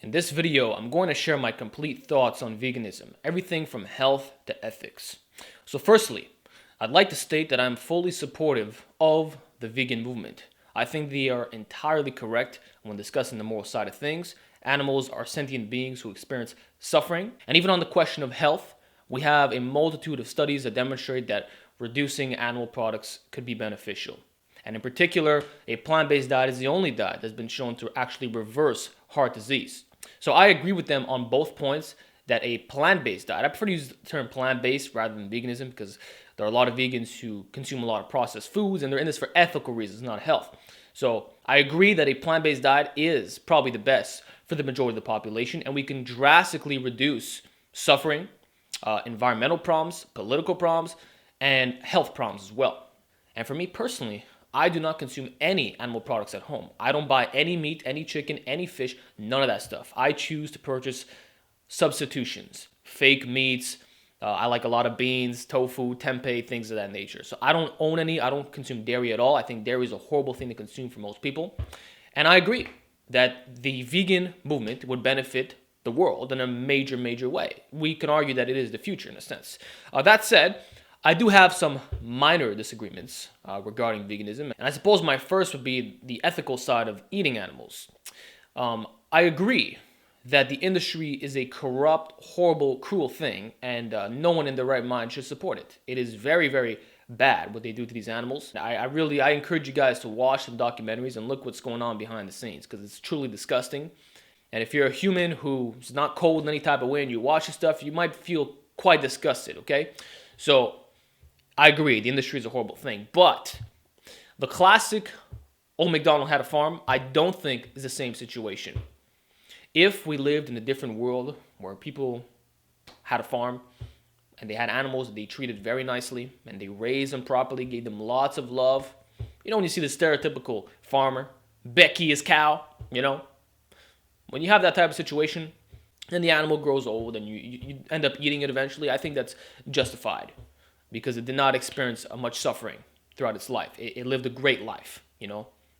In this video, I'm going to share my complete thoughts on veganism, everything from health to ethics. So firstly, I'd like to state that I'm fully supportive of the vegan movement. I think they are entirely correct when discussing the moral side of things. Animals are sentient beings who experience suffering. And even on the question of health, we have a multitude of studies that demonstrate that reducing animal products could be beneficial. And in particular, a plant-based diet is the only diet that's been shown to actually reverse heart disease. So I agree with them on both points that a plant-based diet, I prefer to use the term plant-based rather than veganism because there are a lot of vegans who consume a lot of processed foods and they're in this for ethical reasons, not health. So I agree that a plant-based diet is probably the best for the majority of the population, and we can drastically reduce suffering, environmental problems, political problems, and health problems as well. And for me personally, I do not consume any animal products at home. I don't buy any meat, any chicken, any fish, none of that stuff. I choose to purchase substitutions, fake meats. I like a lot of beans, tofu, tempeh, things of that nature. So I don't own any. I don't consume dairy at all. I think dairy is a horrible thing to consume for most people. And I agree that the vegan movement would benefit the world in a major, major way. We can argue that it is the future in a sense. That said, I do have some minor disagreements regarding veganism, and I suppose my first would be the ethical side of eating animals. I agree that the industry is a corrupt, horrible, cruel thing, and no one in their right mind should support it. It is very, very bad what they do to these animals. I encourage you guys to watch some documentaries and look what's going on behind the scenes, because it's truly disgusting. And if you're a human who's not cold in any type of way and you watch this stuff, you might feel quite disgusted, okay? So I agree, the industry is a horrible thing, but the classic Old MacDonald had a farm, I don't think is the same situation. If we lived in a different world where people had a farm and they had animals that they treated very nicely and they raised them properly, gave them lots of love, when you see the stereotypical farmer, Becky his cow, when you have that type of situation and the animal grows old and you end up eating it eventually, I think that's justified, because it did not experience much suffering throughout its life. It lived a great life,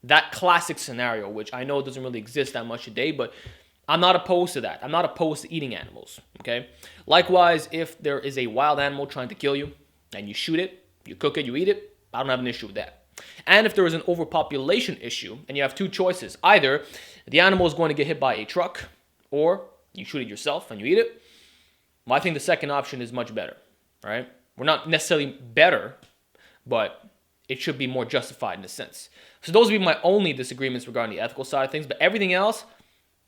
That classic scenario, which I know doesn't really exist that much today, but I'm not opposed to that. I'm not opposed to eating animals, okay? Likewise, if there is a wild animal trying to kill you, and you shoot it, you cook it, you eat it, I don't have an issue with that. And if there is an overpopulation issue, and you have two choices, either the animal is going to get hit by a truck, or you shoot it yourself and you eat it, well, I think the second option is much better, right? We're not necessarily better, but it should be more justified in a sense. So those would be my only disagreements regarding the ethical side of things, but everything else,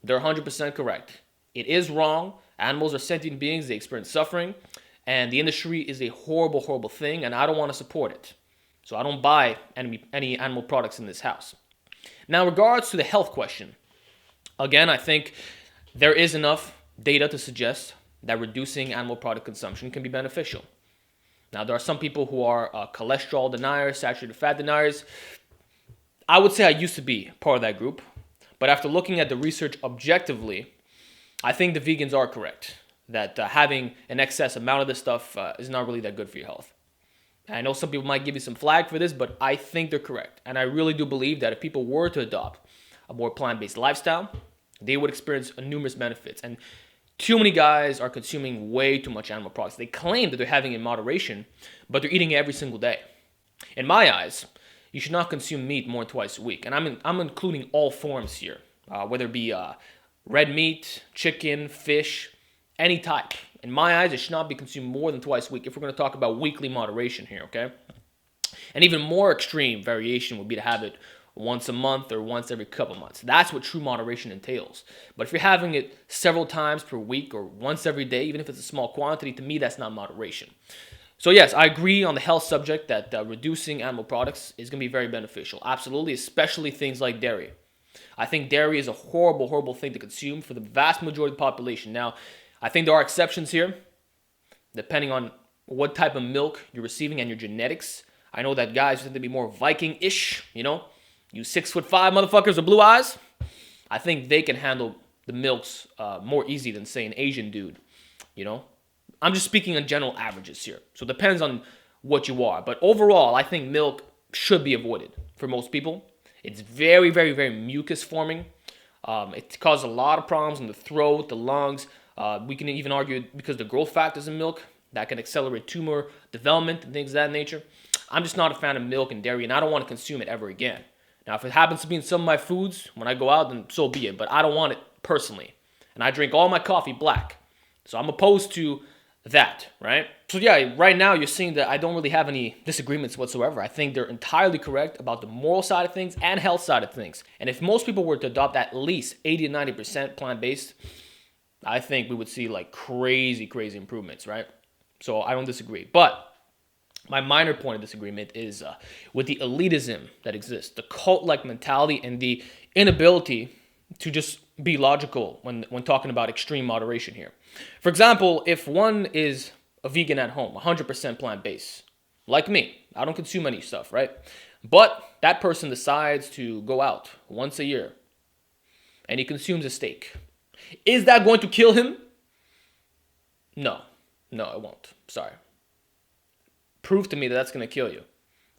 they're 100% correct. It is wrong. Animals are sentient beings. They experience suffering, and the industry is a horrible, horrible thing, and I don't want to support it. So I don't buy any animal products in this house. Now, in regards to the health question, again, I think there is enough data to suggest that reducing animal product consumption can be beneficial. Now, there are some people who are cholesterol deniers, saturated fat deniers. I would say I used to be part of that group, but after looking at the research objectively, I think the vegans are correct that having an excess amount of this stuff is not really that good for your health. I know some people might give you some flag for this, but I think they're correct. And I really do believe that if people were to adopt a more plant-based lifestyle, they would experience numerous benefits. And too many guys are consuming way too much animal products. They claim that they're having it in moderation, but they're eating it every single day. In my eyes, you should not consume meat more than twice a week. And I'm including all forms here, whether it be red meat, chicken, fish, any type. In my eyes, it should not be consumed more than twice a week if we're going to talk about weekly moderation here, okay? And even more extreme variation would be to have it once a month or once every couple months. That's what true moderation entails. But if you're having it several times per week or once every day, even if it's a small quantity, to me, that's not moderation. So yes, I agree on the health subject that reducing animal products is going to be very beneficial. Absolutely, especially things like dairy. I think dairy is a horrible, horrible thing to consume for the vast majority of the population. Now, I think there are exceptions here, depending on what type of milk you're receiving and your genetics. I know that guys tend to be more Viking-ish, You 6'5" motherfuckers with blue eyes, I think they can handle the milks more easy than, say, an Asian dude, I'm just speaking on general averages here. So it depends on what you are. But overall, I think milk should be avoided for most people. It's very, very, very mucus forming. It causes a lot of problems in the throat, the lungs. We can even argue because the growth factors in milk that can accelerate tumor development and things of that nature. I'm just not a fan of milk and dairy, and I don't want to consume it ever again. Now, if it happens to be in some of my foods when I go out, then so be it. But I don't want it personally. And I drink all my coffee black. So I'm opposed to that, right? So yeah, right now you're seeing that I don't really have any disagreements whatsoever. I think they're entirely correct about the moral side of things and health side of things. And if most people were to adopt at least 80 to 90% plant-based, I think we would see like crazy improvements, right? So I don't disagree. But my minor point of disagreement is with the elitism that exists, the cult-like mentality, and the inability to just be logical when talking about extreme moderation here. For example, if one is a vegan at home, 100% plant-based, like me, I don't consume any stuff, right? But that person decides to go out once a year and he consumes a steak. Is that going to kill him? No, it won't. Sorry. Prove to me that that's going to kill you.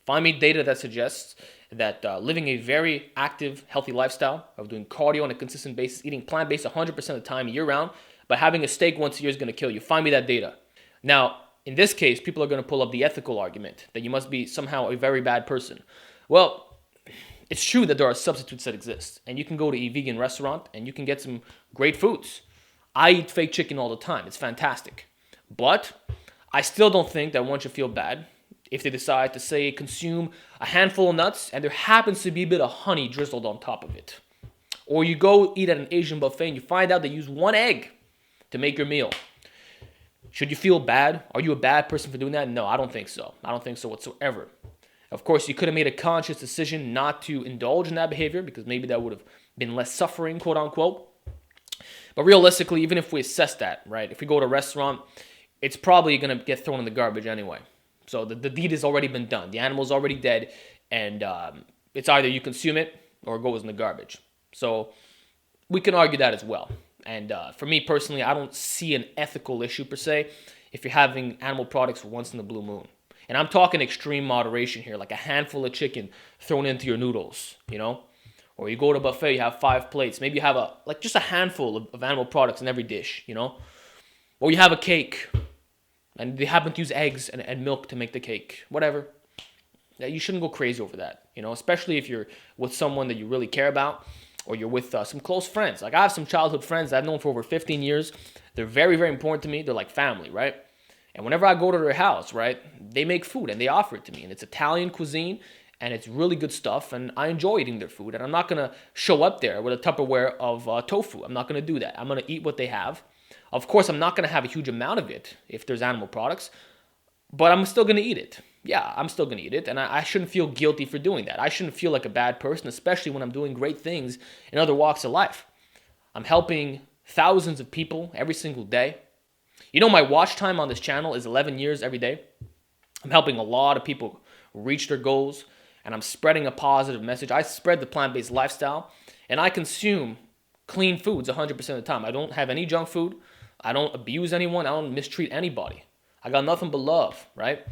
Find me data that suggests that living a very active, healthy lifestyle of doing cardio on a consistent basis, eating plant-based 100% of the time year-round, but having a steak once a year is going to kill you. Find me that data. Now, in this case, people are going to pull up the ethical argument that you must be somehow a very bad person. Well, it's true that there are substitutes that exist, and you can go to a vegan restaurant and you can get some great foods. I eat fake chicken all the time. It's fantastic. But I still don't think that one should feel bad if they decide to, say, consume a handful of nuts and there happens to be a bit of honey drizzled on top of it. Or you go eat at an Asian buffet and you find out they use one egg to make your meal. Should you feel bad? Are you a bad person for doing that? No, I don't think so. I don't think so whatsoever. Of course, you could have made a conscious decision not to indulge in that behavior because maybe that would have been less suffering, quote unquote. But realistically, even if we assess that, right, if we go to a restaurant, it's probably going to get thrown in the garbage anyway. So the deed has already been done. The animal's already dead, and it's either you consume it or it goes in the garbage. So we can argue that as well. And for me personally, I don't see an ethical issue per se if you're having animal products once in the blue moon. And I'm talking extreme moderation here, like a handful of chicken thrown into your noodles, you know? Or you go to a buffet, you have 5 plates. Maybe you have just a handful of animal products in every dish, you know? Or you have a cake, and they happen to use eggs and milk to make the cake. Whatever. You shouldn't go crazy over that, you know? Especially if you're with someone that you really care about, or you're with some close friends. Like I have some childhood friends that I've known for over 15 years. They're very, very important to me. They're like family, right? And whenever I go to their house, right, they make food and they offer it to me. And it's Italian cuisine, and it's really good stuff, and I enjoy eating their food. And I'm not going to show up there with a Tupperware of tofu. I'm not going to do that. I'm going to eat what they have. Of course, I'm not going to have a huge amount of it if there's animal products, but I'm still going to eat it. Yeah, I'm still going to eat it, and I shouldn't feel guilty for doing that. I shouldn't feel like a bad person, especially when I'm doing great things in other walks of life. I'm helping thousands of people every single day. You know, my watch time on this channel is 11 years every day. I'm helping a lot of people reach their goals, and I'm spreading a positive message. I spread the plant-based lifestyle, and I consume clean foods 100% of the time. I don't have any junk food. I don't abuse anyone. I don't mistreat anybody. I got nothing but love, right?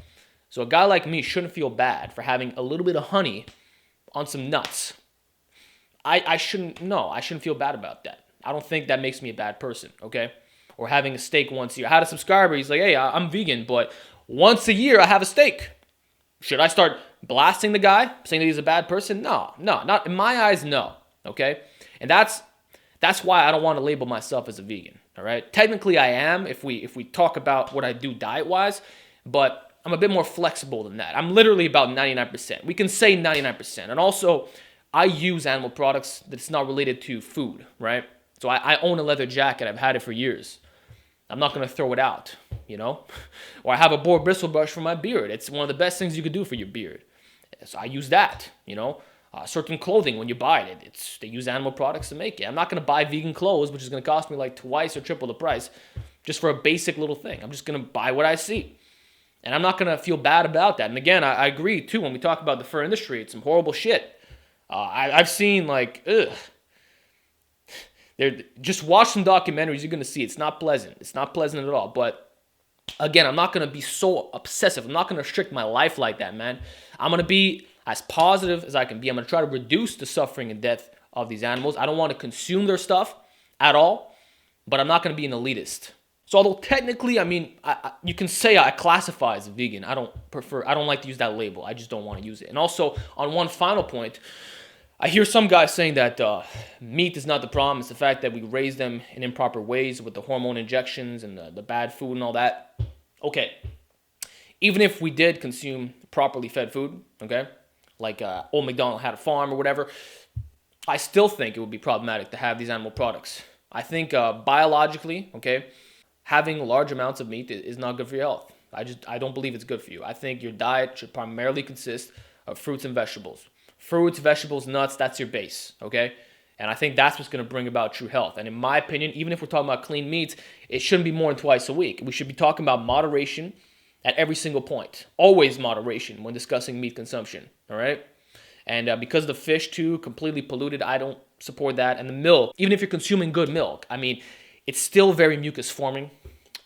So a guy like me shouldn't feel bad for having a little bit of honey on some nuts. I shouldn't feel bad about that. I don't think that makes me a bad person, okay? Or having a steak once a year. I had a subscriber, he's like, hey, I'm vegan, but once a year I have a steak. Should I start blasting the guy, saying that he's a bad person? No, not in my eyes, no, okay? And that's why I don't want to label myself as a vegan, all right? Technically I am if we talk about what I do diet-wise, but I'm a bit more flexible than that. I'm literally about 99%. We can say 99%. And also, I use animal products that's not related to food, right? So I own a leather jacket. I've had it for years. I'm not going to throw it out, you know? Or I have a boar bristle brush for my beard. It's one of the best things you could do for your beard. So I use that, you know? Certain clothing, when you buy it, they use animal products to make it. I'm not going to buy vegan clothes, which is going to cost me like twice or triple the price, just for a basic little thing. I'm just going to buy what I see. And I'm not going to feel bad about that. And again, I agree, too, when we talk about the fur industry, it's some horrible shit. I've seen, like, just watch some documentaries, you're going to see it's not pleasant. It's not pleasant at all. But, again, I'm not going to be so obsessive. I'm not going to restrict my life like that, man. I'm going to be as positive as I can be. I'm going to try to reduce the suffering and death of these animals. I don't want to consume their stuff at all, but I'm not going to be an elitist. So although technically, I mean, you can say I classify as a vegan. I don't like to use that label. I just don't want to use it. And also, on one final point, I hear some guys saying that meat is not the problem. It's the fact that we raise them in improper ways with the hormone injections and the bad food and all that. Okay, even if we did consume properly fed food, okay, like old McDonald had a farm or whatever, I still think it would be problematic to have these animal products. I think biologically, okay, having large amounts of meat is not good for your health. I don't believe it's good for you. I think your diet should primarily consist of fruits and vegetables. Fruits, vegetables, nuts, that's your base, okay? And I think that's what's going to bring about true health. And in my opinion, even if we're talking about clean meats, it shouldn't be more than twice a week. We should be talking about moderation at every single point. Always moderation when discussing meat consumption, all right? And because the fish, too, completely polluted, I don't support that. And the milk, even if you're consuming good milk, I mean, it's still very mucus forming.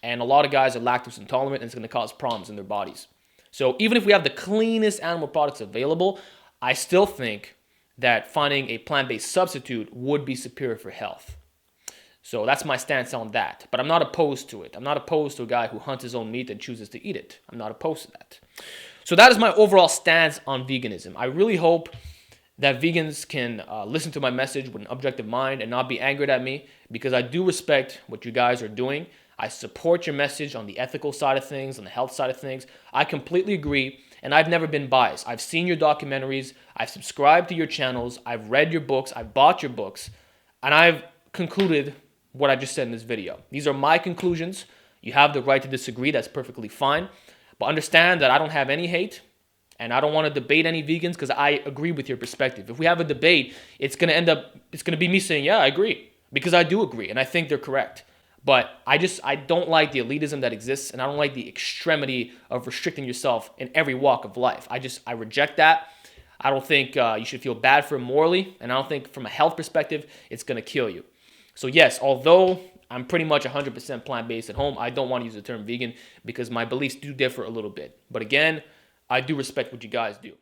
And a lot of guys are lactose intolerant, and it's going to cause problems in their bodies. So even if we have the cleanest animal products available, I still think that finding a plant-based substitute would be superior for health. So that's my stance on that. But I'm not opposed to it. I'm not opposed to a guy who hunts his own meat and chooses to eat it. I'm not opposed to that. So that is my overall stance on veganism. I really hope that vegans can listen to my message with an objective mind and not be angered at me, because I do respect what you guys are doing. I support your message on the ethical side of things, on the health side of things. I completely agree, and I've never been biased. I've seen your documentaries, I've subscribed to your channels, I've read your books, I've bought your books, and I've concluded what I just said in this video. These are my conclusions. You have the right to disagree, that's perfectly fine. But understand that I don't have any hate, and I don't want to debate any vegans because I agree with your perspective. If we have a debate, it's going to be me saying, yeah, I agree, because I do agree, and I think they're correct. But I don't like the elitism that exists, and I don't like the extremity of restricting yourself in every walk of life. I reject that. I don't think you should feel bad for it morally, and I don't think from a health perspective, it's going to kill you. So yes, although I'm pretty much 100% plant-based at home, I don't want to use the term vegan because my beliefs do differ a little bit. But again, I do respect what you guys do.